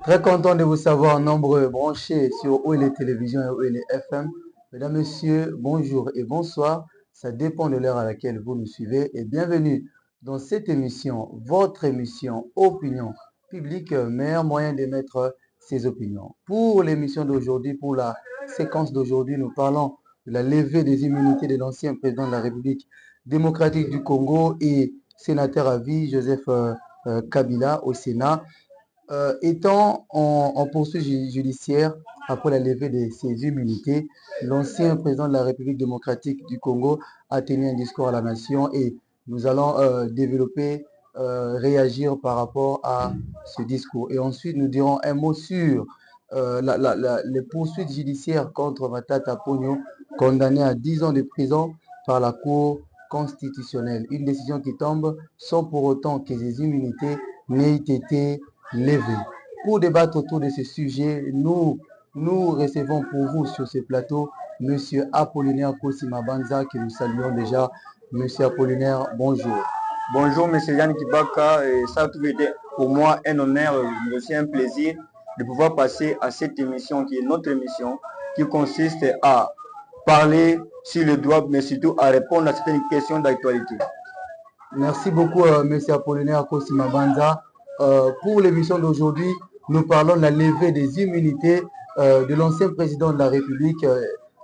Très content de vous savoir nombreux branchés sur OLE Télévision et OLE FM. Mesdames, Messieurs, bonjour et bonsoir. Ça dépend de l'heure à laquelle vous nous suivez et bienvenue dans cette émission, votre émission Opinion publique, meilleur moyen d'émettre ses opinions. Pour l'émission d'aujourd'hui, pour la séquence d'aujourd'hui, nous parlons de la levée des immunités de l'ancien président de la République démocratique du Congo et sénateur à vie Joseph Kabila au Sénat. Étant en poursuite judiciaire après la levée de ses immunités, l'ancien président de la République démocratique du Congo a tenu un discours à la nation et nous allons développer, réagir par rapport à ce discours. Et ensuite, nous dirons un mot sur les poursuites judiciaires contre Matata Ponyo, condamné à 10 ans de prison par la Cour constitutionnelle. Une décision qui tombe sans pour autant que ses immunités n'aient été levé. Pour débattre autour de ce sujet, nous recevons pour vous sur ce plateau M. Apollinaire Kosima-Banza, que nous saluons déjà. M. Apollinaire, bonjour. Bonjour, M. Yann Kibaka. Et ça a toujours été pour moi un honneur, mais aussi un plaisir de pouvoir passer à cette émission qui est notre émission, qui consiste à parler sur le droit, mais surtout à répondre à certaines questions d'actualité. Merci beaucoup, M. Apollinaire Kosima-Banza. Pour l'émission d'aujourd'hui, nous parlons de la levée des immunités de l'ancien président de la République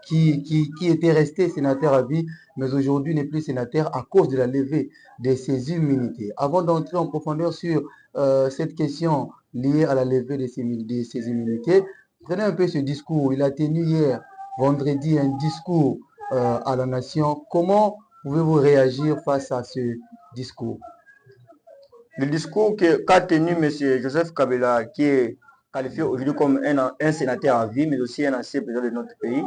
qui était resté sénateur à vie, mais aujourd'hui n'est plus sénateur à cause de la levée de ses immunités. Avant d'entrer en profondeur sur cette question liée à la levée de ses immunités, prenez un peu ce discours. Il a tenu hier, vendredi, un discours à la nation. Comment pouvez-vous réagir face à ce discours? Le discours qu'a tenu M. Joseph Kabila, qui est qualifié aujourd'hui comme un sénateur à vie, mais aussi un ancien président de notre pays,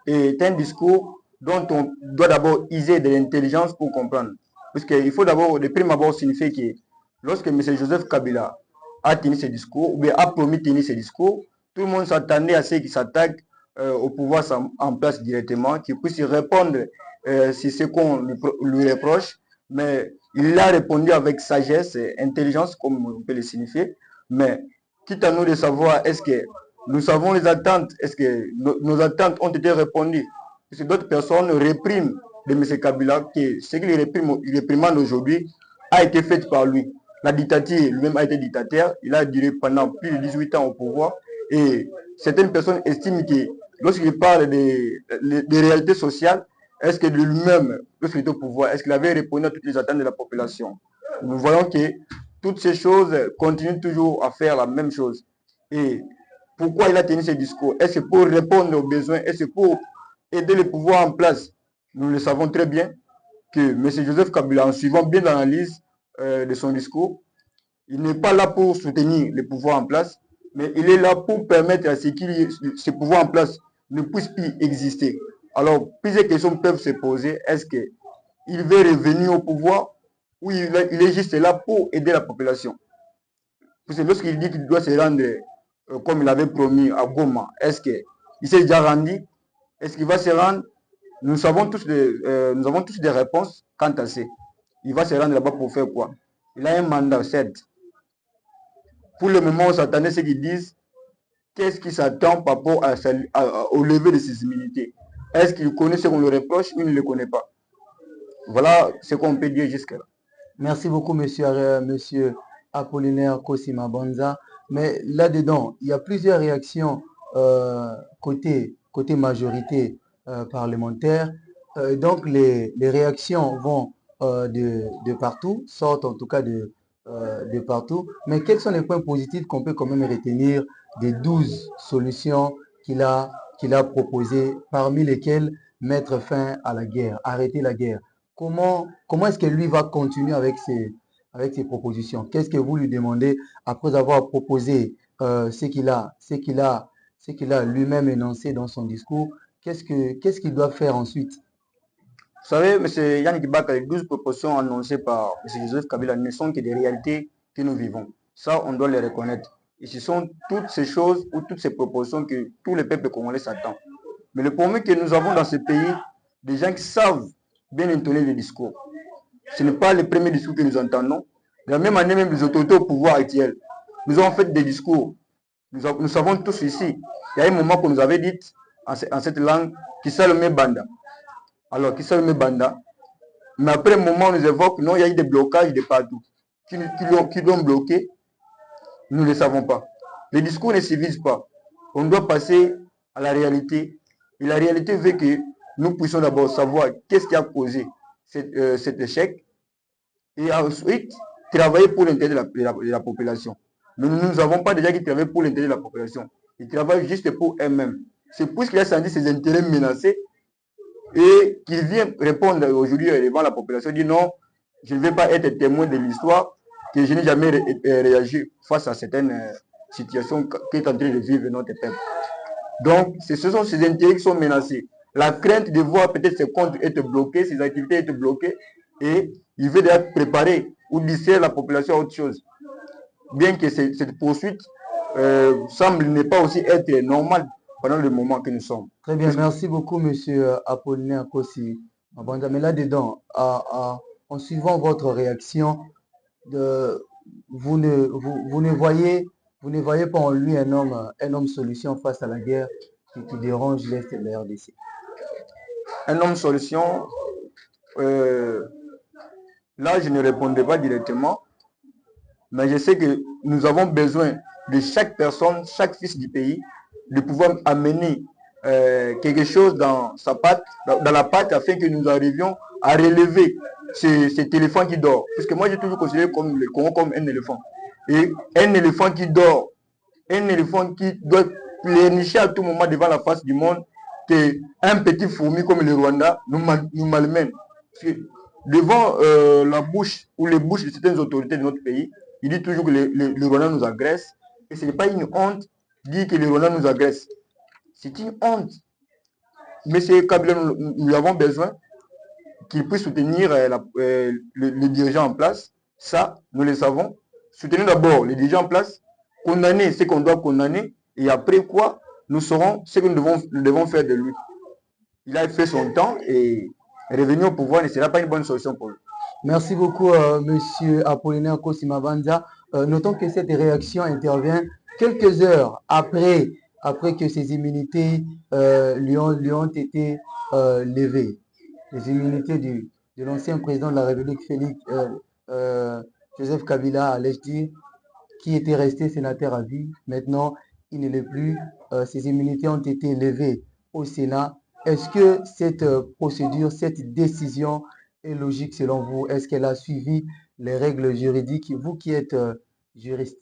est un discours dont on doit d'abord user de l'intelligence pour comprendre. Parce qu'il faut d'abord, de prime abord, signifier que lorsque M. Joseph Kabila a tenu ce discours, ou bien a promis de tenir ce discours, tout le monde s'attendait à ce qu'il s'attaque au pouvoir en place directement, qu'il puisse répondre sur ce qu'on lui reproche, mais il a répondu avec sagesse et intelligence, comme on peut le signifier. Mais quitte à nous de savoir, est-ce que nous savons les attentes, est-ce que nos attentes ont été répondues? Parce que d'autres personnes répriment de M. Kabila, que ce qu'il réprimande aujourd'hui a été fait par lui. La dictature lui-même a été dictateur, il a duré pendant plus de 18 ans au pouvoir, et certaines personnes estiment que lorsqu'il parle des réalités sociales, est-ce que de lui-même, lorsqu'il était au pouvoir, est-ce qu'il avait répondu à toutes les attentes de la population? Nous voyons que toutes ces choses continuent toujours à faire la même chose. Et pourquoi il a tenu ce discours? Est-ce pour répondre aux besoins? Est-ce pour aider le pouvoir en place? Nous le savons très bien que M. Joseph Kabila, en suivant bien l'analyse de son discours, il n'est pas là pour soutenir le pouvoir en place, mais il est là pour permettre à ce que ce pouvoir en place ne puisse plus exister. Alors, plusieurs questions peuvent se poser. Est-ce qu'il veut revenir au pouvoir ou il est juste là pour aider la population? Parce que lorsqu'il dit qu'il doit se rendre comme il avait promis à Goma, est-ce qu'il s'est déjà rendu? Est-ce qu'il va se rendre? Nous avons tous des réponses quant à ça. Il va se rendre là-bas pour faire quoi? Il a un mandat, certes. Pour le moment, on s'attendait à ce qu'ils disent qu'est-ce qui s'attend par rapport au lever de ses immunités. Est-ce qu'il connaît ce qu'on le reproche ou il ne le connaît pas? Voilà ce qu'on peut dire jusque-là. Merci beaucoup, monsieur Apollinaire Kosima Banza. Mais là-dedans, il y a plusieurs réactions côté majorité parlementaire. Donc, les réactions vont de partout, sortent en tout cas de partout. Mais quels sont les points positifs qu'on peut quand même retenir des 12 solutions qu'il a proposées, parmi lesquelles mettre fin à la guerre, arrêter la guerre? Comment est-ce que lui va continuer avec ses propositions? Qu'est-ce que vous lui demandez après avoir proposé ce qu'il a lui-même énoncé dans son discours? Qu'est-ce qu'il doit faire ensuite? Vous savez, M. Yannick Kibaka, les 12 propositions annoncées par M. Joseph Kabila ne sont que des réalités que nous vivons. Ça, on doit les reconnaître. Et ce sont toutes ces choses ou toutes ces propositions que tout le peuple congolais s'attend. Mais le problème que nous avons dans ce pays, des gens qui savent bien intoner le discours. Ce n'est pas le premier discours que nous entendons. De la même manière, même les autorités au pouvoir actuel, nous avons fait des discours Nous savons tous ici, il y a un moment qu'on nous avait dit en cette langue, Kisalome Banda. Alors, Kisalome Banda, mais après un moment, on nous évoque, non, il y a eu des blocages de partout. Qui l'ont bloqué, nous ne le savons pas. Les discours ne suffisent pas. On doit passer à la réalité. Et la réalité veut que nous puissions d'abord savoir qu'est-ce qui a causé cet échec et ensuite travailler pour l'intérêt de la population. Mais nous n'avons pas déjà qui travaillent pour l'intérêt de la population. Ils travaillent juste pour eux-mêmes. C'est puisqu'il a senti ses intérêts menacés et qu'il vient répondre aujourd'hui devant la population, dit non, je ne vais pas être témoin de l'histoire, que je n'ai jamais réagi face à certaines situations qu'est en train de vivre notre peuple. Donc, ce sont ces intérêts qui sont menacés. La crainte de voir peut-être ses comptes être bloqués, ses activités être bloquées, et il veut déjà préparer ou distraire la population à autre chose. Bien que cette poursuite semble ne pas aussi être normale pendant le moment que nous sommes. Très bien, merci beaucoup, monsieur Apollinaire Kossi Mabanda. Mais là-dedans, en suivant votre réaction, vous ne voyez pas en lui un homme solution face à la guerre qui dérange l'Est de la RDC. Un homme solution, là je ne répondrai pas directement, mais je sais que nous avons besoin de chaque personne, chaque fils du pays, de pouvoir amener quelque chose dans sa patte, dans la patte, afin que nous arrivions à relever cet éléphant qui dort. Parce que moi j'ai toujours considéré le Congo comme un éléphant. Et un éléphant qui dort, un éléphant qui doit plénicher à tout moment devant la face du monde, qu'un petit fourmi comme le Rwanda nous malmène. Devant la bouche ou les bouches de certaines autorités de notre pays, il dit toujours que le Rwanda nous agresse. Et ce n'est pas une honte de dire que le Rwanda nous agresse. C'est une honte. Monsieur Kabila, nous avons besoin qu'il puisse soutenir les dirigeants en place. Ça, nous le savons. Soutenir d'abord les dirigeants en place, condamner ce qu'on doit condamner, et après quoi, nous saurons ce que nous devons faire de lui. Il a fait son temps et revenir au pouvoir ne sera pas une bonne solution pour lui. Merci beaucoup, monsieur Apollinaire Kossi Mabanda. Notons que cette réaction intervient quelques heures après que ces immunités lui ont été levées. Les immunités de l'ancien président de la République, Félix Joseph Kabila, allais-je dire, qui était resté sénateur à vie. Maintenant, il ne l'est plus. Ces immunités ont été levées au Sénat. Est-ce que cette procédure, cette décision est logique selon vous? Est-ce qu'elle a suivi les règles juridiques? Vous qui êtes juriste.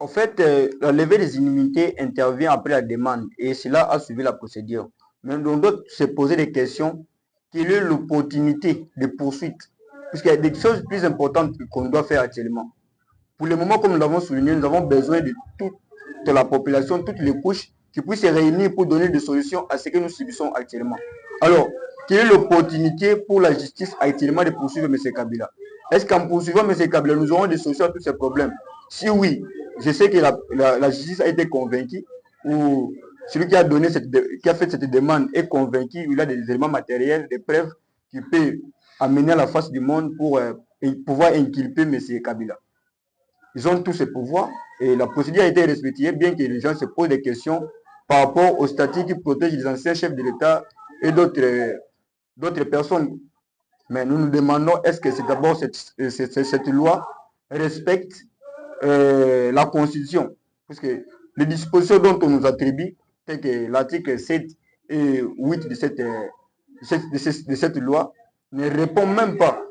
En fait, la levée des immunités intervient après la demande et cela a suivi la procédure. Mais on doit se poser des questions. Quelle est l'opportunité de poursuite? Puisqu'il y a des choses plus importantes qu'on doit faire actuellement. Pour le moment, comme nous l'avons souligné, nous avons besoin de toute la population, toutes les couches qui puissent se réunir pour donner des solutions à ce que nous subissons actuellement. Alors, quelle est l'opportunité pour la justice actuellement de poursuivre M. Kabila? Est-ce qu'en poursuivant M. Kabila, nous aurons des solutions à tous ces problèmes? Si oui, je sais que la justice a été convaincue, ou celui qui a fait cette demande est convaincu, il a des éléments matériels, des preuves qui peuvent amener à la face du monde pour pouvoir inculper M. Kabila. Ils ont tous ces pouvoirs et la procédure a été respectée, bien que les gens se posent des questions par rapport au statut qui protège les anciens chefs de l'État et d'autres personnes. Mais nous nous demandons, est-ce que c'est d'abord cette loi respecte la Constitution? Parce que les dispositions dont on nous attribue, telles que l'article 7 et 8 de cette loi, ne répondent même pas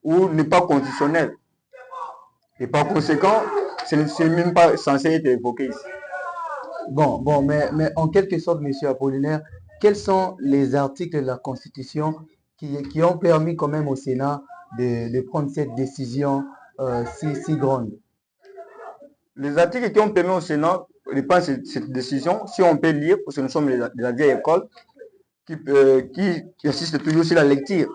ou n'est pas constitutionnel. Et par conséquent, ce n'est même pas censé être évoqué ici. Bon, mais en quelque sorte, monsieur Apollinaire, quels sont les articles de la Constitution qui ont permis quand même au Sénat de prendre cette décision si grande? Les articles qui ont permis au Sénat de prendre cette décision, si on peut lire, parce que nous sommes de la vieille école, qui insiste toujours sur la lecture.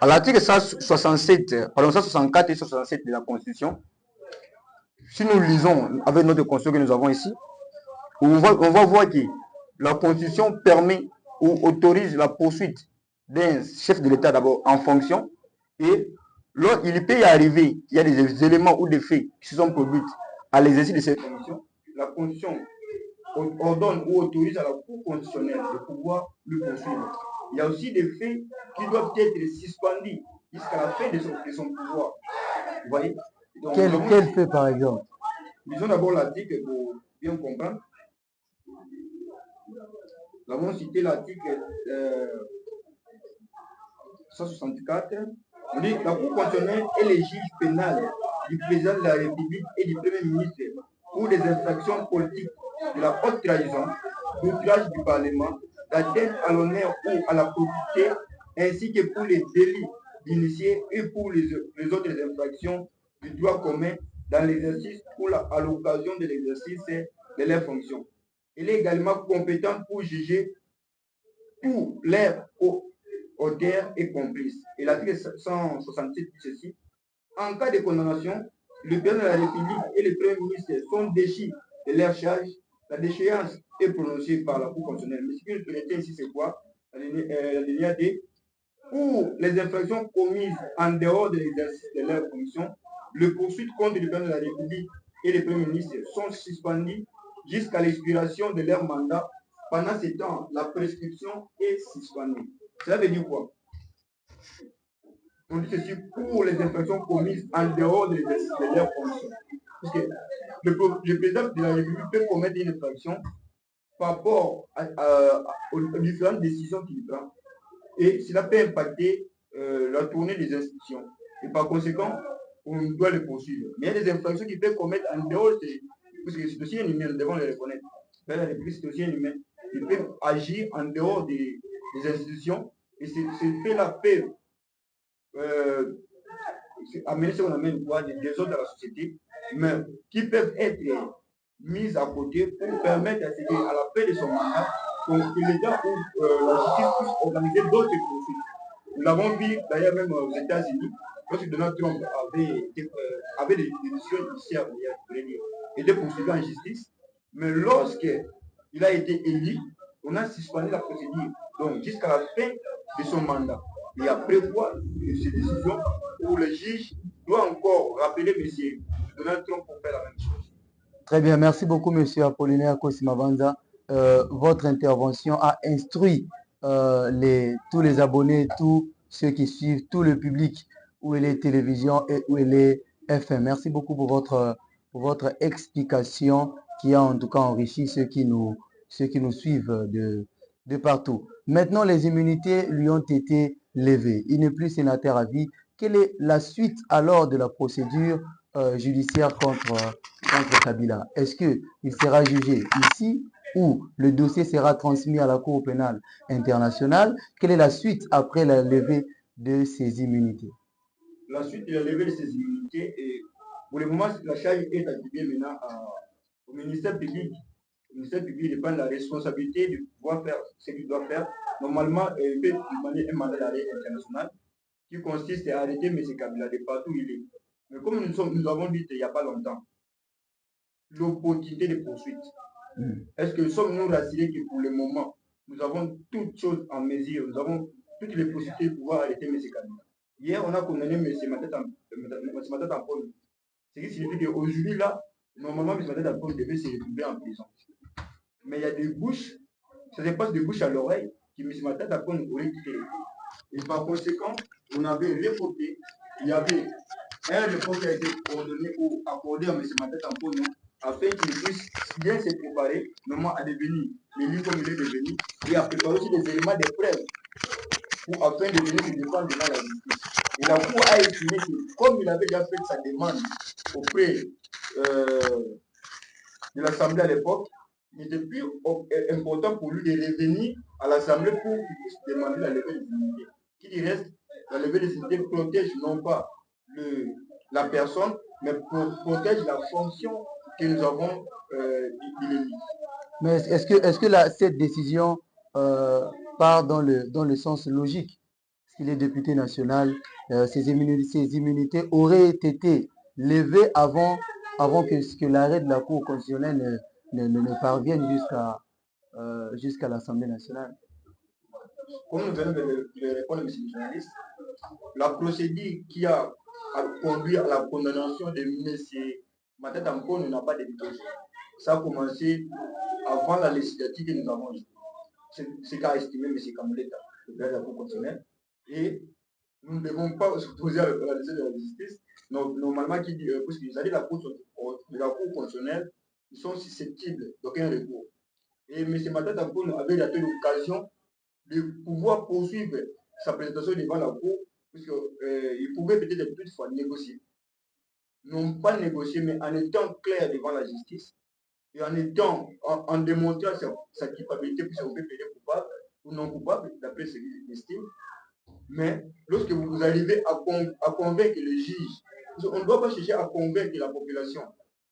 À l'article 164 et 167 de la Constitution, si nous lisons avec notre Constitution que nous avons ici, on va voir que la Constitution permet ou autorise la poursuite d'un chef de l'État d'abord en fonction et Il peut y arriver, il y a des éléments ou des faits qui se sont produits à l'exercice de cette commission. La Constitution ordonne ou autorise à la Cour constitutionnelle de pouvoir le poursuivre. Il y a aussi des faits qui doivent être suspendus jusqu'à la fin de son pouvoir. Vous voyez? Donc, Quel fait par exemple? Disons d'abord l'article pour bien comprendre. Nous avons cité l'article 164. On dit la Cour constitutionnelle et les juges pénals du président de la République et du Premier ministre pour des infractions politiques de la haute trahison, d'outrage du Parlement, d'atteinte à l'honneur ou à la probité, ainsi que pour les délits d'initiés et pour les autres infractions du droit commun dans l'exercice ou à l'occasion de l'exercice de leurs fonctions. Il est également compétent pour juger pour leurs auteurs et complices. Et l'article 167 dit ceci. En cas de condamnation, le président de la République et le Premier ministre sont déchus de leur charge. La déchéance est prononcée par la Cour constitutionnelle. Mais ce que je retiens ici, c'est quoi? La ligne D. Pour les infractions commises en dehors de l'exercice de leur fonction, les poursuites contre le président de la République et le Premier ministre sont suspendues jusqu'à l'expiration de leur mandat. Pendant ce temps, la prescription est suspendue. Cela veut dire quoi? On dit ceci pour les infractions commises en dehors de l'exercice de leur fonction. Parce que le président de la République peut commettre une infraction par rapport aux différentes décisions qu'il prend. Et cela peut impacter la tournée des institutions. Et par conséquent, on doit le poursuivre. Mais il y a des infractions qu'il peut commettre en dehors parce que c'est aussi un humain, nous devons le reconnaître. La République, c'est aussi un humain. Il peut agir en dehors des institutions. Et c'est fait la paix. Amener ce qu'on amène quoi, des autres de la société, mais qui peuvent être mises à côté pour permettre à la fin de son mandat que l'État ou la justice puisse organiser d'autres poursuites. Nous l'avons vu d'ailleurs même aux États-Unis, lorsque Donald Trump avait des décisions judiciaires et des poursuites en justice, mais lorsqu'il a été élu, on a suspendu la procédure. Donc jusqu'à la fin de son mandat. Et après quoi, ces décisions où le juge doit encore rappeler M. Donald Trump pour faire la même chose. Très bien, merci beaucoup, M. Apollinaire Kosimabanza. Votre intervention a instruit tous les abonnés, tous ceux qui suivent, tout le public, où est les télévisions et où est les FM. Merci beaucoup pour votre explication qui a en tout cas enrichi ceux qui nous suivent de partout. Maintenant, les immunités lui ont été levées. Il n'est plus sénateur à vie. Quelle est la suite alors de la procédure judiciaire contre Kabila? Est-ce qu'il sera jugé ici ou le dossier sera transmis à la Cour pénale internationale? Quelle est la suite après la levée de ces immunités? La suite de la levée de ces immunités, et pour le moment, la charge est attribuée maintenant au ministère public. Le ministère public dépend de la responsabilité de pouvoir faire ce qu'il doit faire. Normalement, il peut demander un mandat d'arrêt international qui consiste à arrêter M. Kabila de partout où il est. Mais comme nous avons dit il n'y a pas longtemps, l'opportunité de poursuite. Est-ce que sommes-nous rassurés que pour le moment, nous avons toutes choses en mesure, nous avons toutes les possibilités de pouvoir arrêter M. Kabila? Hier, on a condamné M. Matata Ampone. Ce qui signifie qu'aujourd'hui, là, normalement, M. Matata Ampone devait se retrouver en prison. Mais il y a des bouches, ça se passe de bouche à l'oreille, que M. Matata Ampone aurait quitté. Et par conséquent, on avait reporté, il y avait un report qui a été ordonné ou accordé à M. Matata Ampone afin qu'il puisse bien se préparer, normalement à devenir l'élu comme il est devenu, et à préparer aussi des éléments de preuve afin de venir se défendre devant la justice. Et la Cour a estimé que, comme il avait déjà fait sa demande auprès de l'Assemblée à l'époque, il n'était plus important pour lui de revenir à l'Assemblée pour qu'il puisse demander la levée des immunités. Qui dit reste, la levée des immunités protège non pas la personne, mais protège la fonction que nous avons d'élu. Mais est-ce que cette décision part dans le sens logique? S'il est député national, ces immunités auraient été levées avant que l'arrêt de la Cour constitutionnelle ne parvienne jusqu'à l'Assemblée nationale. Comme nous venons de le répondre, M. le journaliste, la procédure qui a a conduit à la condamnation de M. Matata Mpone n'a pas débuté. Ça a commencé avant la législative que nous avons eue. C'est qu'a estimé M. Kamoleta, le président de la Cour constitutionnelle. Et nous ne devons pas s'opposer à la décision de la justice. Donc, normalement, parce que les alliés de la Cour constitutionnelle, ils sont susceptibles d'aucun recours. Et M. Matata Mpone avait raté l'occasion de pouvoir poursuivre sa présentation devant la Cour, puisqu'il pouvait peut-être toutefois négocier. Non pas négocier, mais en étant clair devant la justice et en démontrant sa culpabilité, puisqu'on peut plaider coupable ou non coupable, d'après ce qu'il estime. Mais lorsque vous arrivez à convaincre le juge, on ne doit pas chercher à convaincre la population.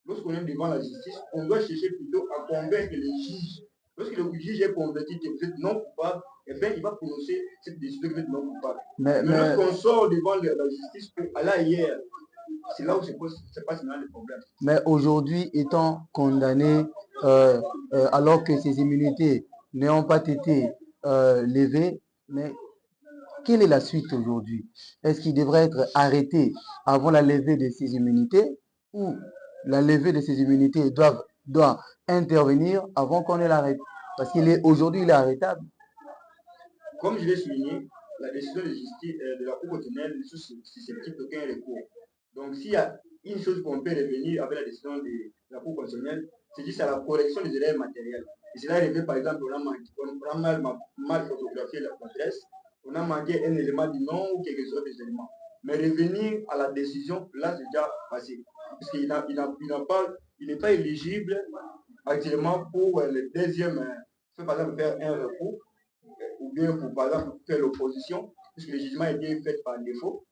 Lorsqu'on est devant la justice, on doit chercher plutôt à convaincre le juge. Lorsque le juge est convaincu que vous êtes non coupable, eh bien, il va prononcer cette décision que vous êtes non coupable. Mais lorsqu'on sort devant la justice pour aller ailleurs, c'est là où se passe maintenant le problème. Mais aujourd'hui, étant condamné, alors que ses immunités n'ont pas été levées, mais quelle est la suite aujourd'hui? Est-ce qu'il devrait être arrêté avant la levée de ses immunités ou la levée de ses immunités doit intervenir avant qu'on l'arrête? Parce qu'aujourd'hui, il est arrêtable. Comme je l'ai souligné, la décision de justice de la Cour constitutionnelle est susceptible d'aucun recours. Donc, s'il y a une chose qu'on peut revenir avec la décision de la Cour constitutionnelle, c'est juste à la correction des erreurs matérielles. Et cela est arrivé, par exemple, on a mal photographié l'adresse, on a manqué un élément du nom ou quelques autres éléments. Mais revenir à la décision, là, c'est déjà passé. Parce qu'il n'est pas éligible actuellement pour le deuxième, par exemple, faire un recours, ou bien pour, par exemple, faire l'opposition, puisque le jugement a été fait par défaut.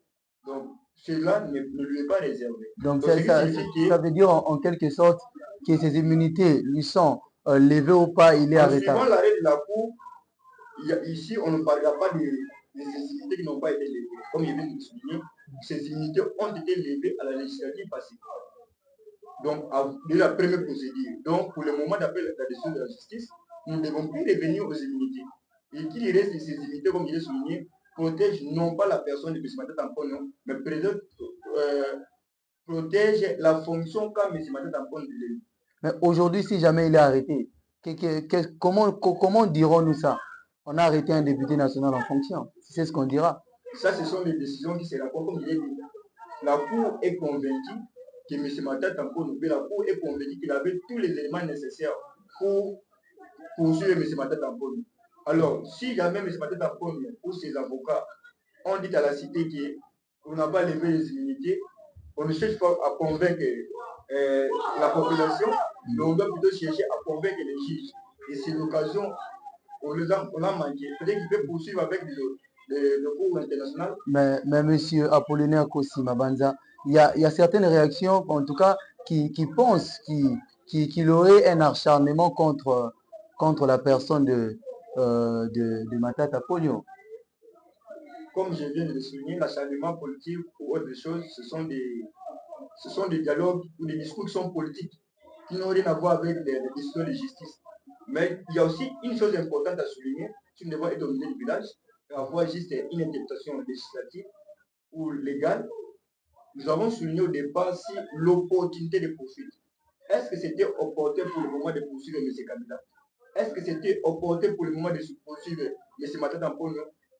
Donc, cela ne lui est pas réservé. Donc ça veut dire en quelque sorte que ses immunités lui sont levées ou pas, il est arrêtable. En suivant l'arrêt de la Cour, ici, on ne parlera pas des immunités qui n'ont pas été levées. Comme je viens de le souligner, ces immunités ont été levées à la législative passée. Donc, de la première procédure. Donc, pour le moment d'après la décision de la justice, nous ne devons plus revenir aux immunités. Et qu'il reste de ces immunités, comme je l'ai souligné, protège non pas la personne de M. Matata Mpone, mais protège la fonction qu'a M. Matata Mpone de l'élu. Mais aujourd'hui, si jamais il est arrêté, comment dirons-nous ça? On a arrêté un député national en fonction. C'est ce qu'on dira. Ça, ce sont les décisions qui se rapportent, comme je l'ai dit. La Cour est convaincue que M. Matata Mpone, la Cour est convaincue qu'il avait tous les éléments nécessaires pour poursuivre M. Matata Mpone. Alors, si jamais M. Matata Mpone ou ses avocats ont dit à la cité qu'on n'a pas levé les immunités, on ne cherche pas à convaincre la population, mais on doit plutôt chercher à convaincre les juges. Et c'est l'occasion, on a manqué. Peut-être qu'il peut poursuivre avec le cours international. Mais M. Apollinaire Kossi Mabanza, il y a certaines réactions, en tout cas, qui pensent qu'il aurait un acharnement contre la personne de Matata Ponyo. Comme je viens de le souligner, l'acharnement politique ou autre chose, ce sont des dialogues ou des discours qui sont politiques, qui n'ont rien à voir avec les décisions de justice. Mais il y a aussi une chose importante à souligner, si nous devons être au milieu du village, et avoir juste une interprétation législative ou légale. Nous avons souligné au départ si l'opportunité de poursuite. Est-ce que c'était opportun pour le moment de poursuivre M. Kabila? Est-ce que c'était opportun pour le moment de poursuivre M. Matata Mpone?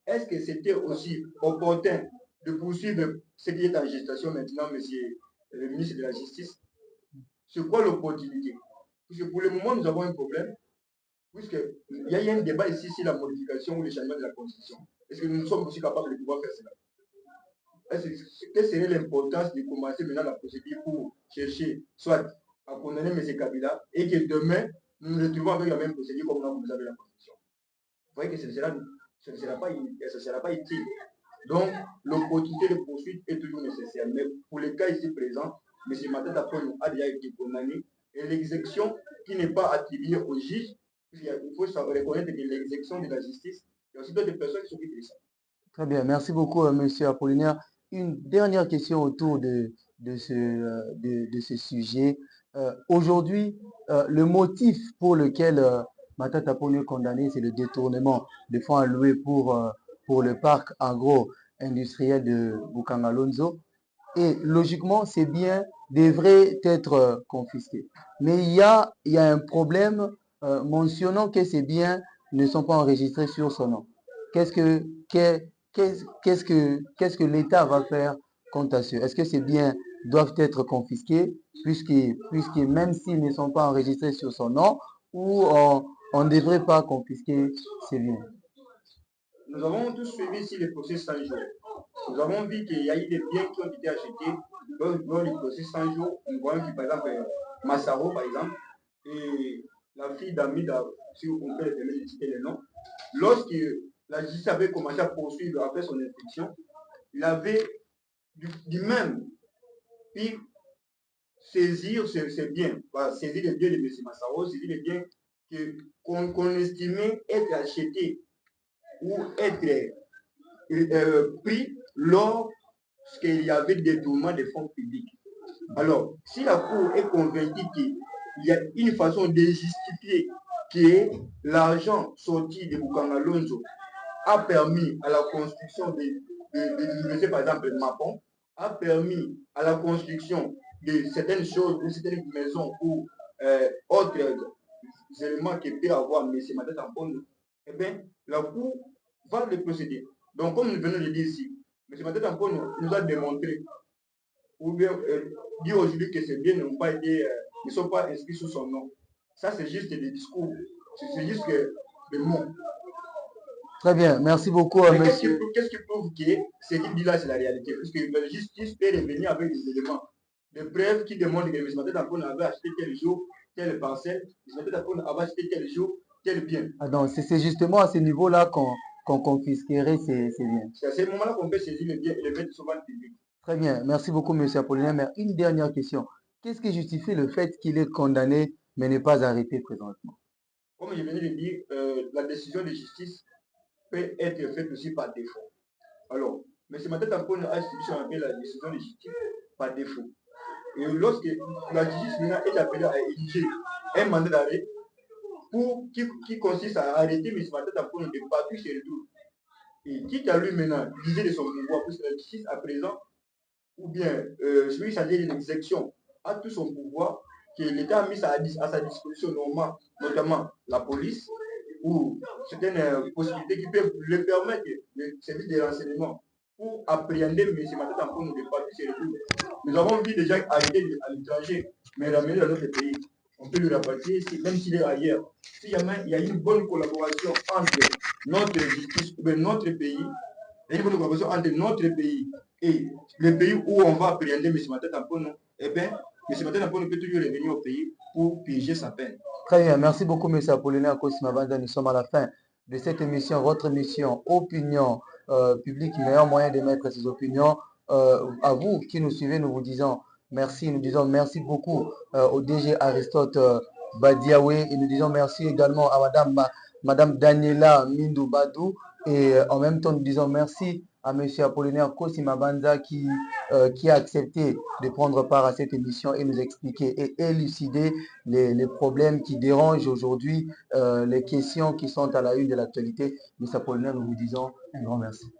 Est-ce que c'était aussi opportun de poursuivre ce qui est en gestation maintenant, M. le ministre de la Justice? C'est quoi l'opportunité? Puisque pour le moment, nous avons un problème, puisqu'il y a un débat ici sur la modification ou le changement de la Constitution. Est-ce que nous sommes aussi capables de pouvoir faire cela? Quelle serait l'importance de commencer maintenant la procédure pour chercher soit à condamner M. Kabila et que demain, nous nous retrouvons avec la même procédure comme on a commencé avec la Constitution? Vous voyez que ce ne sera pas utile. Donc, l'opportunité de poursuite est toujours nécessaire. Mais pour les cas ici présents, M. Matata Mpone a déjà été condamné et l'exécution qui n'est pas attribuée au juge, il faut reconnaître que l'exécution de la justice, il y a aussi d'autres personnes qui s'occupent de ça. Très bien, merci beaucoup, M. Apollinaire. Une dernière question autour de ce sujet. Aujourd'hui, le motif pour lequel Matata Ponyo est condamné, c'est le détournement de fonds alloués pour le parc agro-industriel de Bukangalonzo. et logiquement, ces biens devraient être confisqués. Mais il y a un problème mentionnant que ces biens ne sont pas enregistrés sur son nom. Qu'est-ce que, qu'est-ce que l'État va faire quant à ça? Est-ce que ces biens doivent être confisqués puisque même s'ils ne sont pas enregistrés sur son nom, ou on ne devrait pas confisquer ces biens? Nous avons tous suivi ici les procès 100 jours. Nous avons vu qu'il y a eu des biens qui ont été achetés dans les procès 100 jours. Nous voyons que, par exemple, Massaro, par exemple, et la fille d'Amida, si on peut les citer les noms, lorsque la justice avait commencé à poursuivre après son instruction, il avait du même pu saisir ses biens, saisir les biens de M. Massaro, saisir les biens qu'on estimait être achetés ou être pris lorsqu'il y avait détournement des fonds publics. Alors, si la Cour est convaincue qu'il y a une façon de justifier que l'argent sorti de Bukanga Lonzo a permis à la construction de l'université, par exemple, Mapon, a permis à la construction de certaines choses, de certaines maisons ou autres éléments qui peuvent avoir M. Matata Tampondo, eh bien, la Cour va le procéder. Donc, comme nous venons de dire ici, M. Matata Tampondo nous a démontré, ou bien dit aujourd'hui que ces biens ne sont pas inscrits sous son nom. Ça, c'est juste des discours, c'est juste des mots. Très bien, merci beaucoup, monsieur. Qu'est-ce qui prouve que ce qu'il dit là, c'est la réalité? Parce que la justice peut revenir avec des éléments, des preuves qui démontrent que M. Matata Tampondo avait acheté tel jour, telle parcelle, M. Matata Tampondo avait acheté tel jour, tel bien. Ah donc, c'est justement à ce niveau-là qu'on confisquerait ces biens. C'est à ce moment-là qu'on peut saisir les biens et les mettre souvent public. Très bien, merci beaucoup, monsieur Apollinaire. Mais une dernière question. Qu'est-ce qui justifie le fait qu'il est condamné mais n'est pas arrêté présentement? Comme je venais de dire, la décision de justice peut être faite aussi par défaut. Alors, M. Matata Tampondo a institué la décision de justice par défaut. Et lorsque la justice est appelée à exiger un mandat d'arrêt qui consiste à arrêter M. Matata Tampondo de partout chez le tour. Et quitte à lui maintenant d'user de son pouvoir, puisque la justice à présent, ou bien celui chargé de l'exécution, a tout son pouvoir que l'État a mis à sa disposition, notamment la police, ou certaines possibilités qui peuvent le permettre, le service de renseignement, pour appréhender M. Matata Tampondo de partout chez le tour. Nous avons vu déjà arrêter à l'étranger, mais ramener dans notre pays. On peut le rapatrier, même s'il est ailleurs. Si jamais il y a une bonne collaboration entre notre justice, notre pays, il y a une bonne collaboration entre notre pays et le pays où on va appréhender M. Matata Tampondo, eh bien, M. Matata Tampondo peut toujours revenir au pays pour piger sa peine. Très bien, merci beaucoup, monsieur Apollinaire Kosimabanda. Nous sommes à la fin de cette émission, votre émission Opinion publique, meilleur moyen de mettre ses opinions. À vous qui nous suivez, nous vous disons merci. Nous disons merci beaucoup au DG Aristote Badiawe et nous disons merci également à madame Daniela Mindou Badou. Et en même temps, nous disons merci à monsieur Apollinaire Kosimabanda qui a accepté de prendre part à cette émission et nous expliquer et élucider les problèmes qui dérangent aujourd'hui, les questions qui sont à la une de l'actualité. Monsieur Apollinaire, nous vous disons un grand merci.